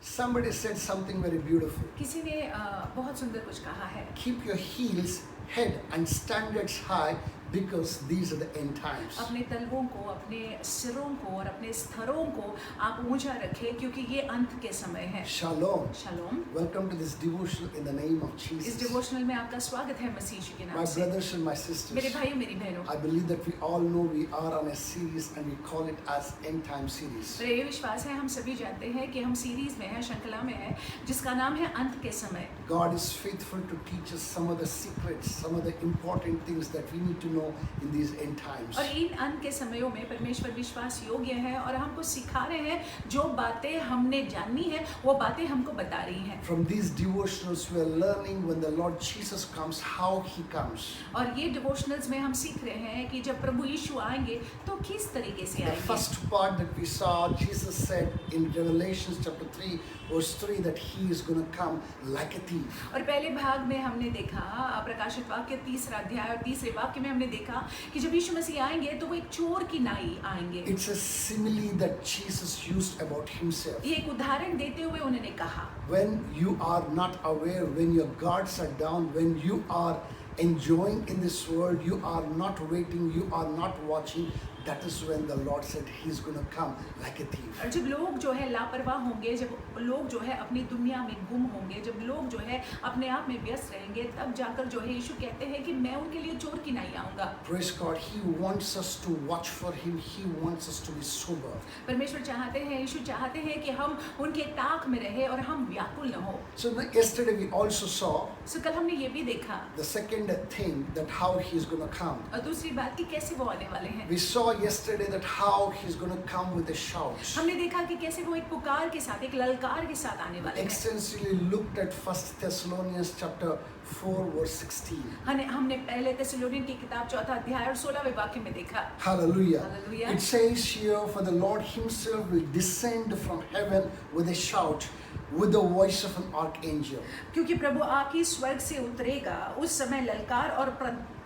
Somebody said something very beautiful. किसी ने बहुत सुंदर कुछ कहा है। Keep your heels, head and standards high because these are the end times. अपने तलवों को, अपने सिरों को और अपने स्तरों को आप ऊंचा रखें क्योंकि ये अंत के समय है। Shalom. Shalom. Welcome to this devotional in the name of इस Jesus. डिवोशनल में आपका स्वागत है मसीह जी के My नाम से। brothers and my मेरे sisters, भाइयों मेरी बहनों, I believe that we all know we are on a series and we call it as end time series. मेरा ये विश्वास है हम सभी जानते हैं कि हम सीरीज में हैं, श्रृंखला में हैं, जिसका नाम है अंत के समय। God is faithful to teach us some of the secrets, some of the important things that we need to know in these end times. और इन अंत के समयों में परमेश्वर विश्वास योग्य है और हमको सिखा रहे हैं जो बातें हमने जाननी है वो बातें हमको बता रही हैं। From these devotionals we are learning when the Lord Jesus comes, how He comes. और ये डिवोशनल्स में हम सीख रहे हैं कि जब प्रभु यीशु आएंगे तो किस तरीके से The आएंगे। first part that we saw, Jesus said in Revelation chapter 3 verse 3 that He is going to come like a thief. और पहले भाग में हमने देखा प्रकाशित वाक्य 3रा अध्याय और 3रे वाक्य में हमने देखा कि जब यीशु मसीह आएंगे तो वो एक चोर की नाई आएंगे। It's a simile that Jesus used about Himself. ये एक उदाहरण देते हुए उन्होंने कहा, When you are not aware, when your guards are down, when you are enjoying in this world, you are not waiting, you are not watching, that is when the Lord said He's going to come like a thief. और जब लोग जो है लापरवाह होंगे, जब लोग जो है अपनी दुनिया में गुम होंगे, जब लोग जो है अपने आप में व्यस्त रहेंगे, तब जाकर जो है यीशु कहते हैं कि मैं उनके लिए चोर की नाई आऊंगा। Praise God, He wants us to watch for Him, He wants us to be sober. परमेश्वर चाहते हैं, यीशु चाहते हैं कि हम उनके ताक में रहे और हम व्याकुल न हो। So yesterday we also saw सो कल हमने ये भी देखा the second thing that how He's going to come. और दूसरी बात कि कैसे वो आने वाले हैं। We saw yesterday that how He's going to come with a shout. हमने देखा कि कैसे वो एक पुकार के साथ, एक ललकार के साथ आने वाले हैं। Extensively looked at 1 Thessalonians chapter 4 verse 16. हमने पहले थिस्सलुनीकियों की किताब 4 अध्याय और 16वें वाक्य में देखा। Hallelujah. Hallelujah. It says here, for the Lord Himself will descend from heaven with a shout, with the voice of an archangel. क्योंकि प्रभु आके स्वर्ग से उतरेगा, उस समय ललकार और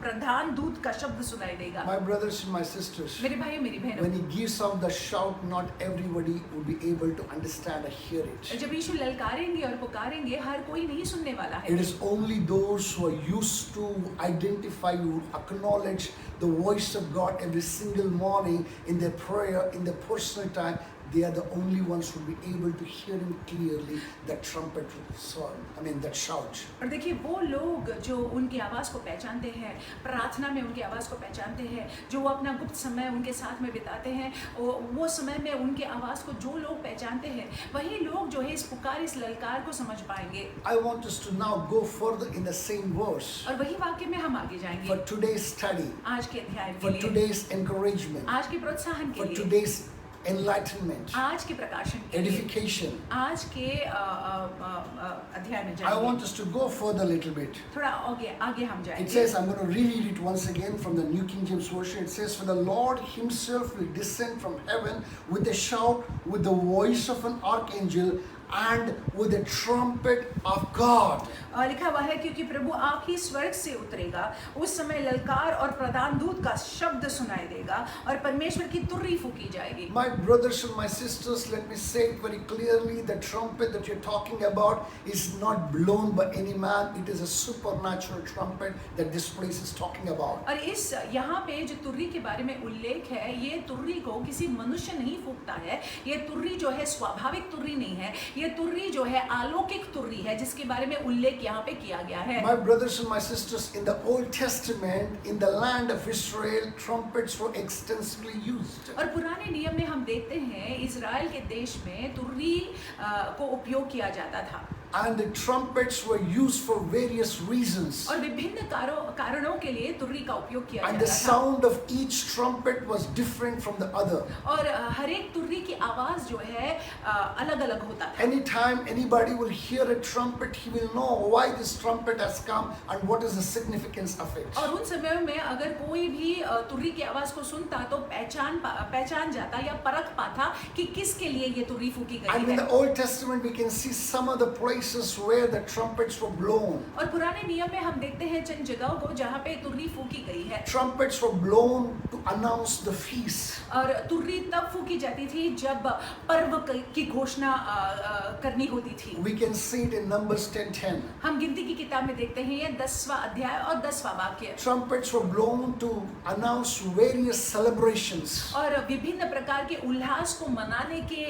प्रधान दूत का शब्द सुनाई देगा। My brothers and my sisters, मेरे भाइयों मेरी बहनों, when He gives out the shout, not everybody will be able to understand or hear it. जब यीशु ललकारेंगे और पुकारेंगे, हर कोई नहीं सुनने वाला है। It is only those who are used to identify, who acknowledge the voice of God every single morning in their prayer, in their personal time. They are the only ones who will be able to hear Him clearly, that trumpet sound, that shout. और देखिए वो लोग जो उनकी आवाज़ को पहचानते हैं, प्रार्थना में उनकी आवाज़ को पहचानते हैं, जो वो अपना गुप्त समय उनके साथ में बिताते हैं, वो समय में उनकी आवाज़ को जो लोग पहचानते हैं, वही लोग जो है इस पुकार, इस ललकार को समझ पाएंगे। I want us to now go further in the same verse. और वही वाक्य में हम आगे जाएंगे। For today's study, आज के अध्याय for के लिए, today's encouragement, आज के प्रोत्साहन के for लिए, today's enlightenment, आज के प्रकाशन के लिए, edification. आज के अध्याय में I जाएंगे। want us to go further a little bit. थोड़ा आगे हम It जाएंगे। says, I'm going to reread it once again from the New King James Version. It says, for the Lord Himself will descend from heaven with a shout, with the voice of an archangel, and with a trumpet of God. लिखा हुआ है क्योंकि प्रभु आप ही स्वर्ग से उतरेगा, उस समय ललकार और प्रधान दूत का शब्द सुनाई देगा और परमेश्वर की तुर्री फूकी जाएगी। My brothers and my sisters, let me say it very clearly, the trumpet that you're talking about is not blown by any man. It is a supernatural trumpet that this place is talking about. और इस यहाँ पे जो तुर्री के बारे में उल्लेख है, ये तुर्री को किसी मनुष्य नहीं फूकता है, ये तुर्री जो है स्वाभाविक तुर्री नहीं है, ये तुर्री जो है अलौकिक तुर्री है जिसके बारे में उल्लेख यहाँ पे किया गया है। My brothers and my sisters, in the Old Testament, in the land of Israel, trumpets were extensively used. और पुराने नियम में हम देखते हैं इज़राइल के देश में तुर्री को उपयोग किया जाता था। And the trumpets were used for various reasons. और विभिन्न कारणों के लिए तुर्री का उपयोग किया And the जाता था। sound of each trumpet was different from the other. और हर एक तुर्री की आवाज जो है अलग-अलग होता था। Anytime anybody will hear a trumpet, he will know why this trumpet has come and what is the significance of it. और उन समयों में अगर कोई भी तुर्री की आवाज को सुनता तो पहचान जाता या परख पाता कि किसके लिए ये तुर्री फूकी गई And in है। the Old Testament we can see some of the places places where the trumpets were blown. और पुराने नियम में हम देखते हैं चंद जगहों को जहाँ पे तुर्री फूकी गई है। Trumpets were blown to announce the feast. और तुर्री तब फूकी जाती थी जब पर्व की घोषणा करनी होती थी। We can see it in Numbers 10:10. हम गिनती की किताब में देखते हैं ये 10वां अध्याय और 10वां वाक्य। Trumpets were blown to announce various celebrations. और विभिन्न प्रकार के उल्लास को मनाने के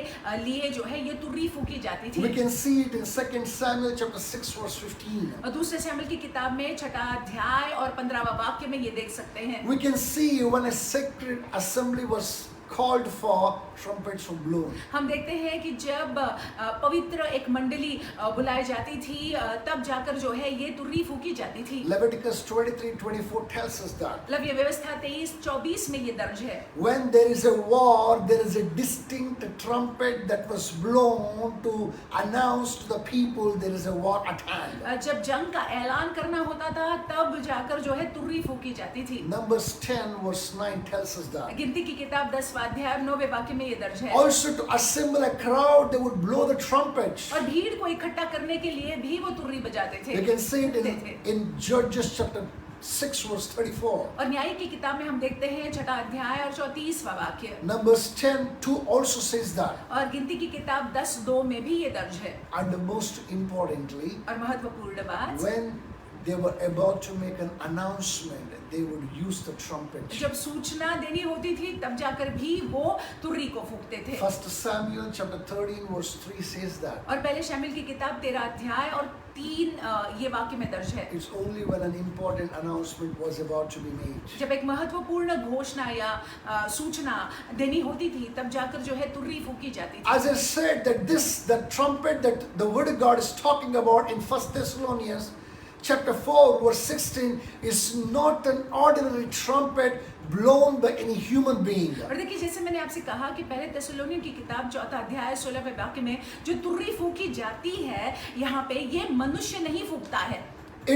लिए जो है ये तुर्री फूकी जाती थी। We can see it in 2 Samuel chapter 6 verse 15. और दूसरे शमूएल की किताब में 6वां अध्याय और 15वां वाक्य में ये देख सकते हैं। We can see when a sacred assembly was called for, trumpets were blown. हम देखते हैं कि जब पवित्र एक मंडली बुलाई जाती थी तब जाकर जो है ये तुर्री फूकी जाती थी। Leviticus 23:24 tells us that. लव्य व्यवस्था 23:24 में ये दर्ज है। When there is a war, there is a distinct trumpet that was blown to announce to the people there is a war at hand. जब जंग का ऐलान करना होता था तब जाकर जो है तुर्री फूकी जाती थी। Numbers 10 verse 9 tells us that. गिनती की किताब 10वां अध्याय 9वें वाक्य में ये दर्ज है। Also to assemble a crowd, they would blow the trumpets. और भीड़ को इकट्ठा करने के लिए भी वो तुर्री बजाते थे। You can see it in Judges chapter 6 verse 34. और न्याय की किताब में हम देखते हैं 6वां अध्याय और 34वां वाक्य। Numbers 10:2 also says that. और गिनती की किताब 10:2 में भी ये दर्ज है। And most importantly, और महत्वपूर्ण बात, when they were about to make an announcement, they would use the trumpet. जब सूचना देनी होती थी तब जाकर भी वो तुर्री को फूंकते थे। 1 Samuel chapter 13 verse 3 says that. और पहले शमूएल की किताब 13 अध्याय और 3 ये वाक्य में दर्ज है। It's only when an important announcement was about to be made. जब एक महत्वपूर्ण घोषणा या सूचना देनी होती थी तब जाकर जो है तुर्री फूकी जाती थी। As I said that the trumpet that the word of God is talking about in 1 Thessalonians chapter 4 verse 16 is not an ordinary trumpet blown by any human being. और देखिए जैसे मैंने आपसे कहा कि पहले थिस्सलुनीकियों की किताब 4 अध्याय 16वें वाक्य में जो तुर्री फूकी जाती है यहाँ पे ये मनुष्य नहीं फूकता है।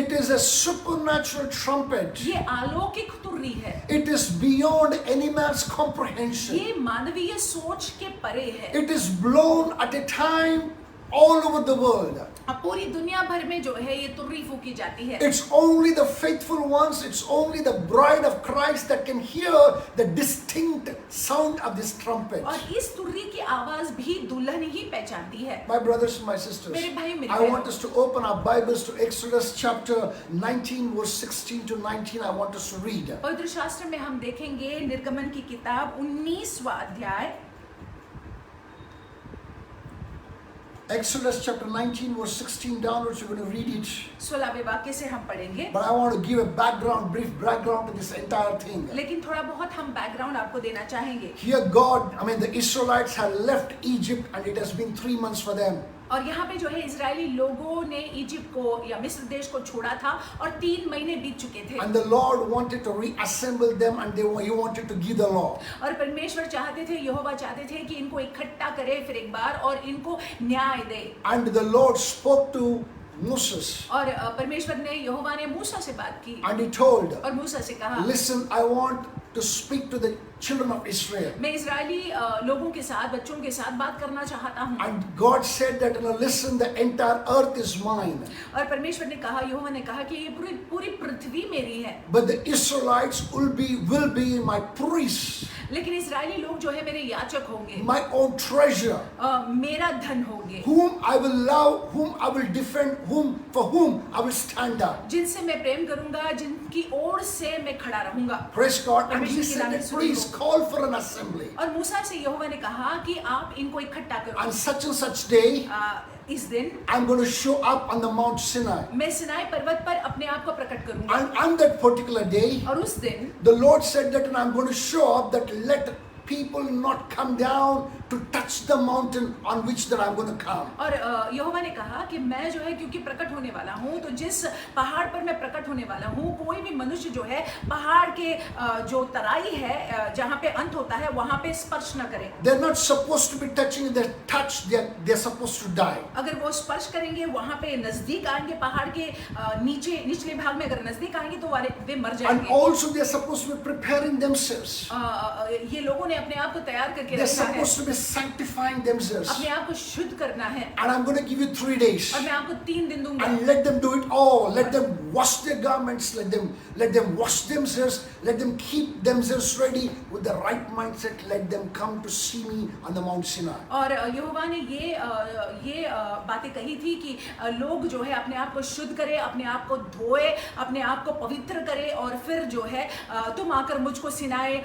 It is a supernatural trumpet. ये अलौकिक तुर्री है। It is beyond any man's comprehension. ये मानवीय सोच के परे है। It is blown at a time all over the world. अब पूरी दुनिया भर में जो है ये तुर्री फूकी जाती है। It's only the faithful ones, it's only the bride of Christ that can hear the distinct sound of this trumpet. और इस तुर्री की आवाज भी दुल्हन ही पहचानती है। My brothers and my sisters, मेरे भाई मेरी I बहन, want us to open our Bibles to Exodus chapter 19 verse 16 to 19. I want us to read. पवित्र शास्त्र में हम देखेंगे निर्गमन की किताब 19वां अध्याय Exodus chapter 19 verse 16 downwards, we're going to read it. 16वें वाक्य से हम पढ़ेंगे। But I want to give a background, brief background to this entire thing. लेकिन थोड़ा बहुत हम बैकग्राउंड आपको देना चाहेंगे। Here the Israelites had left Egypt and it has been 3 months for them. और यहाँ पे जो है इजरायली लोगों ने इजिप्ट को या मिस्र देश को छोड़ा था और 3 महीने बीत चुके थे। And the Lord wanted to reassemble them and He wanted to give the law. और परमेश्वर चाहते थे, यहोवा चाहते थे कि इनको इकट्ठा करे फिर एक बार और इनको न्याय दे। And the Lord spoke to Moses. और परमेश्वर ने यहोवा ने मूसा से बात की। And He told, और मूसा से कहा, listen, I want to speak to the children of Israel. मैं इजरायली लोगों के साथ, बच्चों के साथ बात करना चाहता हूँ। And God said that, listen, the entire earth is mine. और परमेश्वर ने कहा, यहोवा ने कहा कि ये पूरी पृथ्वी मेरी है। But the Israelites will be my priests. लेकिन इजरायली लोग जो है मेरे याचक होंगे, My own treasure. मेरा धन होंगे, Whom I will love, whom I will defend, for whom I will stand up. जिनसे मैं प्रेम करूंगा, जिनकी ओर से मैं खड़ा रहूंगा। Praise God. And He said that please call for an assembly. और मूसा से यहोवा ने कहा कि आप इनको इकट्ठा करो। On such and such day, इस दिन I'm going to show up on the Mount Sinai. मैं सिनाई पर्वत पर अपने आप को प्रकट करूंगा। And on that particular day, और उस दिन the Lord said that, and I'm going to show up that let people not come down to touch the mountain on which that I'm going to come. और यहोवा ने कहा कि मैं जो है क्योंकि प्रकट होने वाला हूँ, तो जिस पहाड़ पर मैं प्रकट होने वाला हूँ, कोई भी मनुष्य जो है पहाड़ के जो तराई है जहाँ पे अंत होता है वहाँ पे स्पर्श न करे। They're not supposed to be touching. If they touch, they're supposed to die. अगर वो स्पर्श करेंगे वहाँ पे नजदीक आएंगे, पहाड़ के निचले भाग में अगर नजदीक आएंगे तो वे मर And जाएंगे। also they're supposed to be preparing themselves. ये लोगों ने हमें अपने आप को तैयार करके They're रखना है, supposed to be sanctifying themselves. अपने आप को शुद्ध करना है। And I'm going to give you 3 days. और मैं आपको 3 दिन दूंगा, And let them do it all. Let them wash their garments. Let them wash themselves. Let them keep themselves ready with the right mindset. Let them come to see me on the Mount Sinai. और यहोवा ने ये बातें कही थी कि लोग जो है अपने आप को शुद्ध करें, अपने आप को धोए, अपने आप को पवित्र करें, और फिर जो है तुम आकर मुझको सिनाए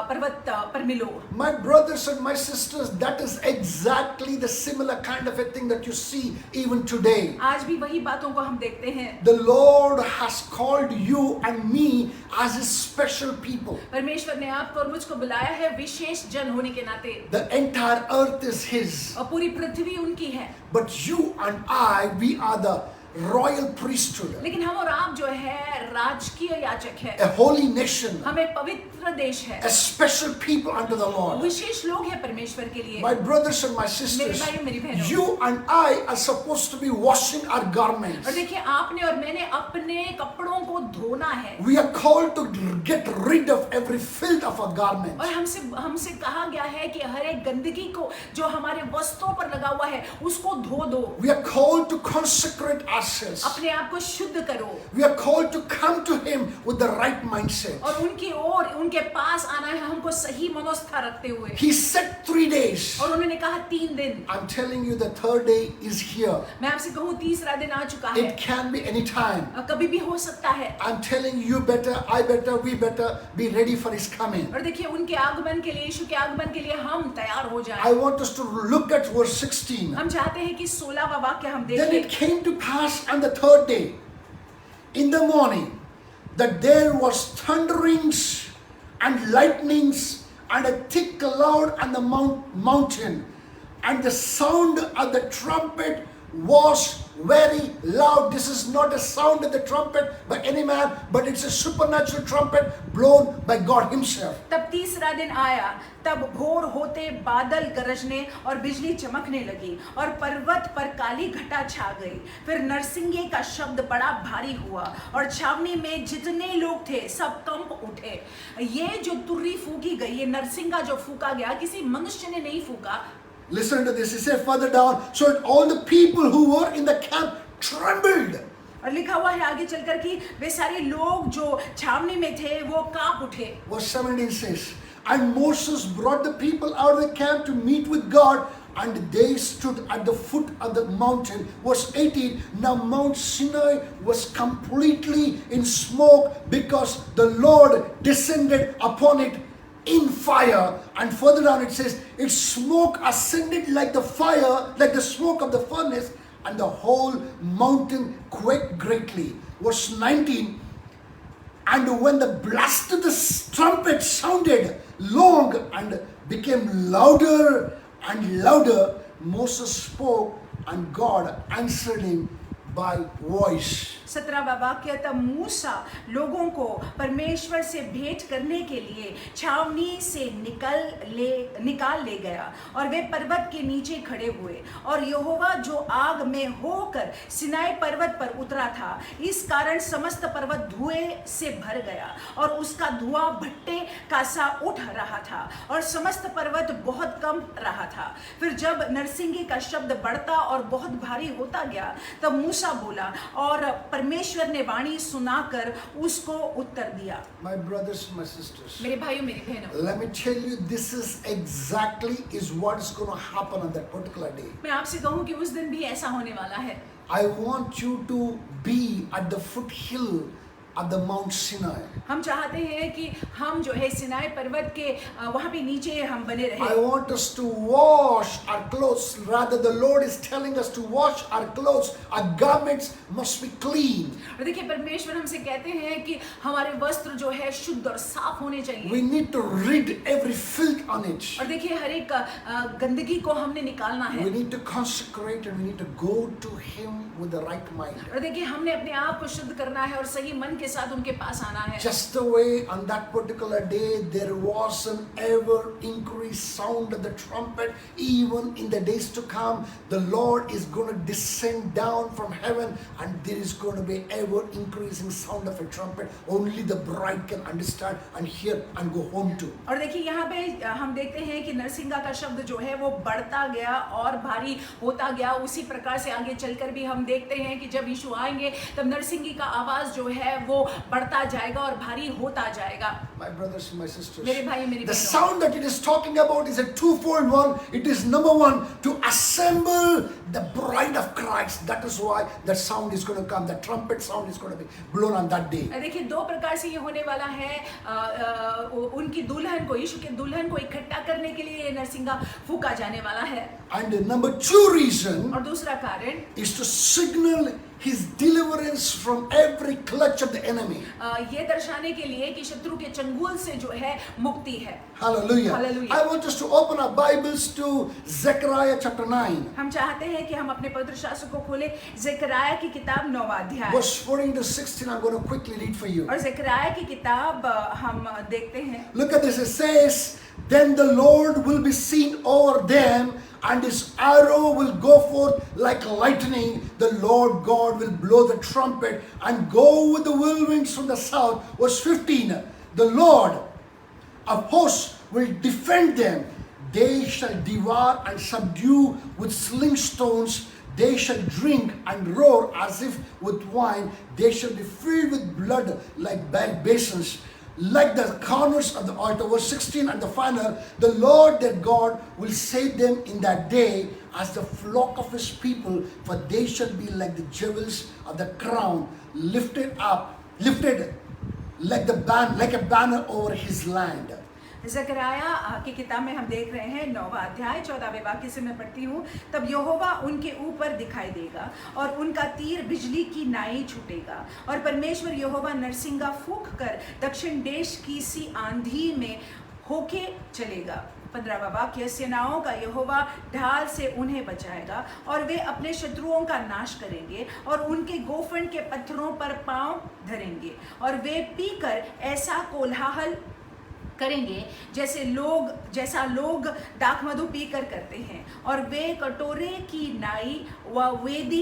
पर्वत पर मिलो। My brothers and my sisters, that is exactly the similar kind of a thing that you see even today. आज भी वही बातों को हम देखते हैं। The Lord has called you and me as His special people. परमेश्वर ने आपको और मुझको बुलाया है विशेष जन होने के नाते, The entire earth is His. और पूरी पृथ्वी उनकी है। But you and I, we are the royal priesthood, लेकिन हम और आप जो है राजकीय याजक है, a holy nation, हम एक पवित्र देश है, a special people unto the Lord. विशेष लोग हैं परमेश्वर के लिए। My brothers and my मेरे sisters, भाई और मेरी बहनों, you and I are supposed to be washing our और garments. देखिए आपने और मैंने अपने कपड़ों को धोना है, We are called to get rid of every filth of our garments. और हमसे कहा गया है कि हर एक गंदगी को जो हमारे वस्त्रों पर लगा हुआ है उसको धो दो। We are called to consecrate ourselves. अपने आप को शुद्ध करो, We are called to come to Him with the right mindset. और उनकी ओर उनके पास आना है हमको सही मनोस्था रखते हुए। He said 3 days. और उन्होंने कहा 3 दिन। I'm telling you, the third day is here. मैं आपसे कहूँ तीसरा दिन आ चुका है, It can be any time. कभी भी हो सकता है। I'm telling you, better, I better, we better be ready for His coming. और देखिए उनके आगमन के लिए, यीशु के आगमन के लिए हम तैयार हो जाएं। I want us to look at verse 16. हम चाहते हैं कि 16वां वाक्य हम Then it देखें। came to pass on the third day, in the morning, that there was thunderings and lightnings and a thick cloud on the mountain, and the sound of the trumpet was very loud. This is not a sound of the trumpet by any man, but it's a supernatural trumpet blown by God Himself. तब तीसरा दिन आया, तब भोर होते बादल गरजने और बिजली चमकने लगी, और पर्वत पर काली घटा छा गई। फिर नरसिंगे का शब्द बड़ा भारी हुआ, और छावनी में जितने लोग थे सब कंप उठे। ये जो तुर्री फूकी गई, ये नरसिंगा जो फूका गया, किसी मनुष्य ने नहीं फूका। Listen to this. He said further down, so that all the people who were in the camp trembled. और लिखा हुआ है आगे चलकर कि वे सारे लोग जो छावनी में थे वो कांप उठे। Verse 17 says, and Moses brought the people out of the camp to meet with God, and they stood at the foot of the mountain. Verse 18, now Mount Sinai was completely in smoke because the Lord descended upon it in fire. And further down it says, its smoke ascended like the fire, like the smoke of the furnace, and the whole mountain quaked greatly. Verse 19, and when the blast of the trumpet sounded long and became louder and louder, Moses spoke, and God answered him by voice. 17वां वाक्य, तब मूसा लोगों को परमेश्वर से भेंट करने के लिए छावनी से निकाल ले गया, और वे पर्वत के नीचे खड़े हुए, और यहोवा जो आग में होकर सिनाई पर्वत पर उतरा था, इस कारण समस्त पर्वत धुएं से भर गया, और उसका धुआं भट्टे का सा उठ रहा था, और समस्त पर्वत बहुत कम रहा था। फिर जब नरसिंगे का शब्द बढ़ता और बहुत भारी होता गया, तब मूसा बोला, और परमेश्वर ने वाणी सुनाकर उसको उत्तर दिया। My brothers, my sisters, मेरे भाइयों मेरी बहनों, let me tell you, this is exactly is what is going to happen on that particular day. मैं आपसे कहूँ कि उस दिन भी ऐसा होने वाला है। I want you to be at the foothill of the Mount Sinai. हम चाहते हैं कि हम जो है सिनाई पर्वत के वहाँ पे नीचे हम बने I रहे। want us to wash our clothes. Rather, the Lord is telling us to wash our clothes. Our garments must be clean. और देखिए परमेश्वर हमसे कहते हैं कि हमारे वस्त्र जो है शुद्ध और साफ होने We चाहिए, need to rid every filth on it. और देखिए हर एक गंदगी को हमने निकालना है, We need to consecrate and we need to go to Him with the right mind. और देखिए हमने अपने आप को शुद्ध करना है और सही मन के साथ उनके पास आना है। Just the way on that particular day there was an ever increased sound of the trumpet, even in the days to come, the Lord is going to descend down from heaven and there is going to be ever increasing sound of a trumpet. Only the bride can understand and hear and go home to. और देखिए यहाँ पे हम देखते हैं कि नरसिंगा का शब्द जो है वो बढ़ता गया और भारी होता गया। उसी प्रकार से आगे चलकर भी हम देखते हैं कि जब यीशु आएंगे तब नरसिंगी का आवाज जो है वो बढ़ता जाएगा और भारी होता जाएगा। My brothers and my sisters, मेरे भाई मेरी the बहनों, sound that it is talking about is a twofold one. It is number one, to assemble the bride of Christ. That is why the sound is going to come. The trumpet sound is going to be blown on that day. देखिए दो प्रकार से ये होने वाला है। उनकी दुल्हन को, यीशु के दुल्हन को इकट्ठा करने के लिए नरसिंगा फूका जाने वाला है। And the number two reason और दूसरा कारण is to signal his deliverance from every clutch of the enemy. ये दर्शाने के लिए कि शत्रु के चंगुल से जो है मुक्ति है। Hallelujah. Hallelujah. I want us to open our Bibles to Zechariah chapter 9. हम चाहते हैं कि हम अपने पवित्र शास्त्र को खोलें ज़करिया की किताब 9वां अध्याय। Verse 14 to 16, I'm going to quickly read for you. और ज़करिया की किताब हम देखते हैं। Look at this. It says, then the Lord will be seen over them, and his arrow will go forth like lightning. The Lord God will blow the trumpet and go with the whirlwinds from the south. Verse 15, the Lord of hosts will defend them. They shall devour and subdue with sling stones. They shall drink and roar as if with wine. They shall be filled with blood like basins, like the corners of the altar. Verse 16 and the final, the Lord their God will save them in that day as the flock of his people, for they shall be like the jewels of the crown, lifted like a banner over his land. Zakaria की किताब में हम देख रहे हैं 9वां अध्याय 14वें वाक्य से मैं पढ़ती हूँ। तब यहोवा उनके ऊपर दिखाई देगा और उनका तीर बिजली की नाई छूटेगा और परमेश्वर यहोवा नरसिंगा फूंक कर दक्षिण देश की सी आंधी में होके चलेगा। 15वां वाक्य, सेनाओं का यहोवा ढाल से उन्हें बचाएगा और वे अपने शत्रुओं का नाश करेंगे और उनके गोफन के पत्थरों पर पांव धरेंगे और वे पीकर ऐसा कोलाहल करेंगे जैसा लोग दाखमधु पीकर करते हैं और वे कटोरे की नाई व वेदी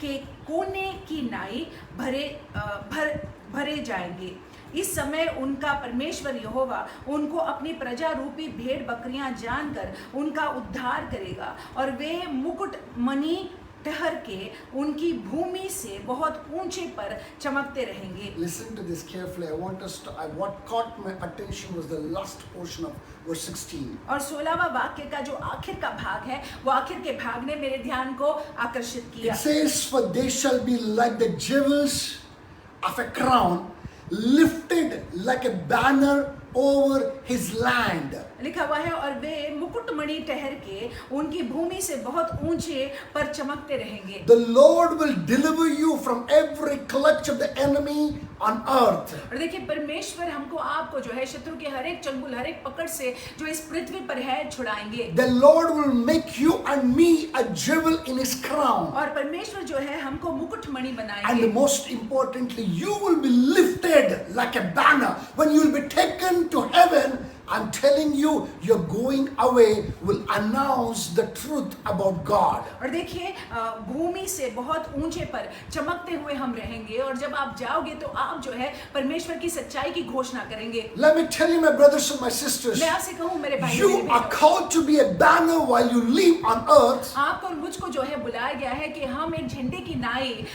के कोने की नाई भरे जाएंगे। इस समय उनका परमेश्वर यहोवा उनको अपनी प्रजा रूपी भेड़ बकरियां जानकर उनका उद्धार करेगा और वे मुकुट मणि ठहर के उनकी भूमि से बहुत ऊंचे पर चमकते रहेंगे। Listen to this carefully. What caught my attention was the last portion of verse 16. और 16वां वाक्य का जो आखिर का भाग है वो आखिर के भाग ने मेरे ध्यान को आकर्षित किया। It says, for they shall be like the jewels of a crown, lifted like a banner over his land. लिखा हुआ है और वे मुकुटमणि ठहर के उनकी भूमि से बहुत ऊंचे पर चमकते रहेंगे। The Lord will deliver you from every clutch of the enemy on earth. और देखिए परमेश्वर हमको आपको जो है शत्रु के हर एक चंगुल हर एक पकड़ से जो इस पृथ्वी पर है छुड़ाएंगे। The Lord will make you and me a jewel in his crown. और परमेश्वर जो है हमको मुकुटमणि बनाएंगे। And most importantly, you will be lifted like a banner. When you will be taken to heaven, I'm telling you, your going away will announce the truth about God. और देखिए भूमि से बहुत ऊंचे पर चमकते हुए हम रहेंगे और जब आप जाओगे तो आप जो है परमेश्वर की सच्चाई की घोषणा करेंगे। Let me tell you, my brothers and my sisters, मैं आपसे कहूँ मेरे भाई you are called to be a banner while you live on earth. आपको और मुझको जो है बुलाया गया है कि हम एक झंडे की नाई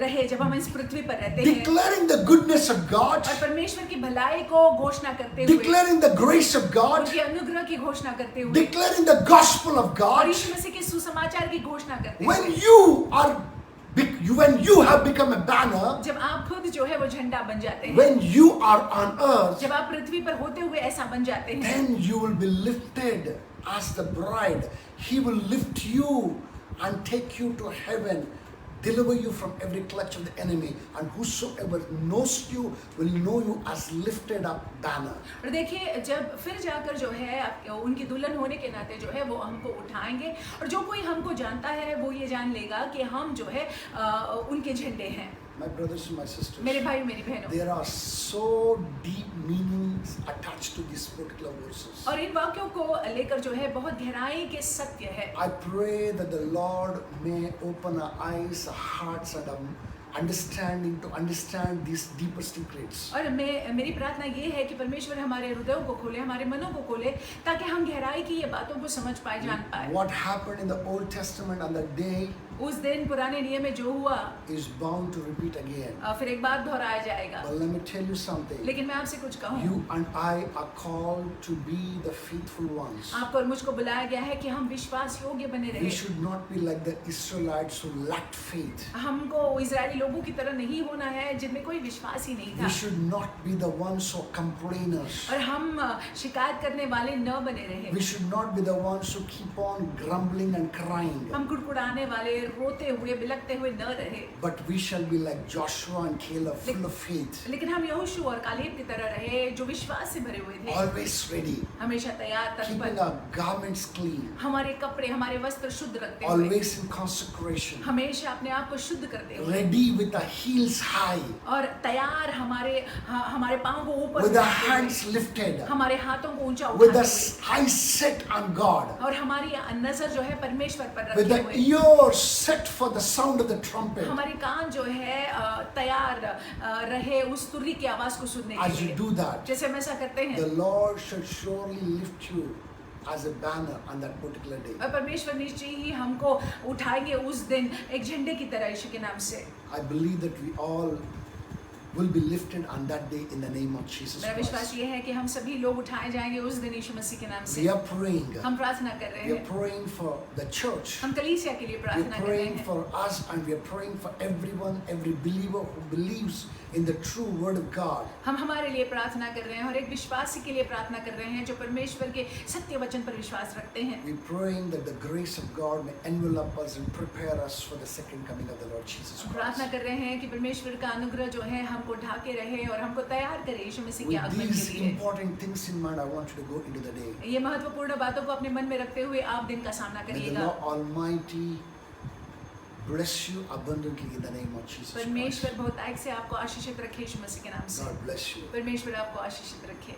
रहे जब हम इस पृथ्वी पर रहते हैं। Declaring the goodness of God. और परमेश्वर की भलाई को घोषणा करते हुए। Declaring the grace of God. उनके अनुग्रह की घोषणा करते हुए। Declaring the gospel of और God. यीशु मसीह के सुसमाचार की घोषणा करते हुए। When you have become a banner, जब आप खुद जो है वो झंडा बन जाते हैं, when you are on earth, जब आप पृथ्वी पर होते हुए ऐसा बन जाते हैं, then you will be lifted as the bride. He will lift you and take you to heaven, deliver you from every clutch of the enemy, and whosoever knows you will know you as lifted up banner. और देखिए जब फिर जाकर जो है उनकी दुल्हन होने के नाते जो है वो हमको उठाएंगे और जो कोई हमको जानता है वो ये जान लेगा कि हम जो है उनके झंडे हैं। My brothers and my sisters, मेरे भाई मेरी बहनों, there are so deep meanings attached to these particular verses. और इन वाक्यों को लेकर जो है बहुत गहराई के सत्य है। I pray that the Lord may open our eyes, our hearts, and our understanding to understand these deeper secrets. और मेरी प्रार्थना ये है कि परमेश्वर हमारे हृदयों को खोले, हमारे मनों को खोले, ताकि हम गहराई की ये बातों को समझ पाए, जान पाए। What happened in the Old Testament on that day उस दिन पुराने नियम में जो हुआ is bound to repeat again. फिर एक बार दोहराया जाएगा। But let me tell you something. लेकिन मैं आपसे कुछ कहूँ, You and I are called to be the faithful ones. आपको और मुझको बुलाया गया है कि हम विश्वास योग्य बने We रहे। should not be like the Israelites who lacked faith. हमको इजरायली लोगों की तरह नहीं होना है जिनमें कोई विश्वास ही नहीं We था, should not be the ones who are complainers. और हम शिकायत करने वाले न बने रहे। We should not be the ones who keep on grumbling and crying. हम कुड़कुड़ाने वाले, रोते हुए, बिलखते हुए न रहे, But we shall be like Joshua and Caleb, full of faith, लेकिन हम यहोशू और कालेब की तरह रहे जो विश्वास से भरे हुए थे, always ready, हमेशा तैयार, keeping तत्पर, our garments clean, हमारे कपड़े, हमारे वस्त्र शुद्ध रखते हुए, always in consecration, हमेशा अपने आप को शुद्ध करते हुए, ready with our heels high, और तैयार हमारे पाँव को ऊपर with our उठाते हुए, hands lifted, हमारे हाथों को ऊंचा with उठाते the हुए, eyes set on God, और हमारी नजर जो है परमेश्वर पर with रखे the हुए, ears set for the sound of the trumpet. हमारे कान जो है तैयार रहे उस तुरही की आवाज को सुनने के As you लिए। do that, जैसे हम ऐसा करते हैं, the Lord shall surely lift you as a banner on that particular day. और परमेश्वर निश्चय ही हमको उठाएंगे उस दिन एक झंडे की तरह यीशु के नाम से। I believe that we all will be lifted on that day in the name of Jesus मेरा विश्वास Christ. ये है कि हम सभी लोग उठाए जाएंगे उस दिन यीशु मसीह के नाम We से। are praying. हम प्रार्थना कर रहे We are हैं, praying for the church. हम कलीसिया के लिए We प्रार्थना are कर रहे praying हैं, for us, and we are praying for everyone, every believer who believes in the true word of God. हम हमारे लिए प्रार्थना कर रहे हैं और एक विश्वासी के लिए प्रार्थना कर रहे हैं जो परमेश्वर के सत्य वचन पर विश्वास रखते हैं। We are praying that the grace of God may envelop us and prepare us for the second coming of the Lord Jesus हम प्रार्थना Christ. कर रहे हैं कि परमेश्वर का अनुग्रह जो है हमको ढाके रहे और हमको तैयार करे यीशु मसीह के With आगमन these के लिए। important things in mind, I want you to go into the day. ये महत्वपूर्ण बातों को अपने मन में रखते हुए आप दिन का सामना May the करिएगा। Lord Almighty bless you abundantly in the name of Jesus Christ. परमेश्वर बहुतायत से आपको आशीषित रखे यीशु मसीह के नाम से। God bless you. परमेश्वर आपको आशीषित रखे।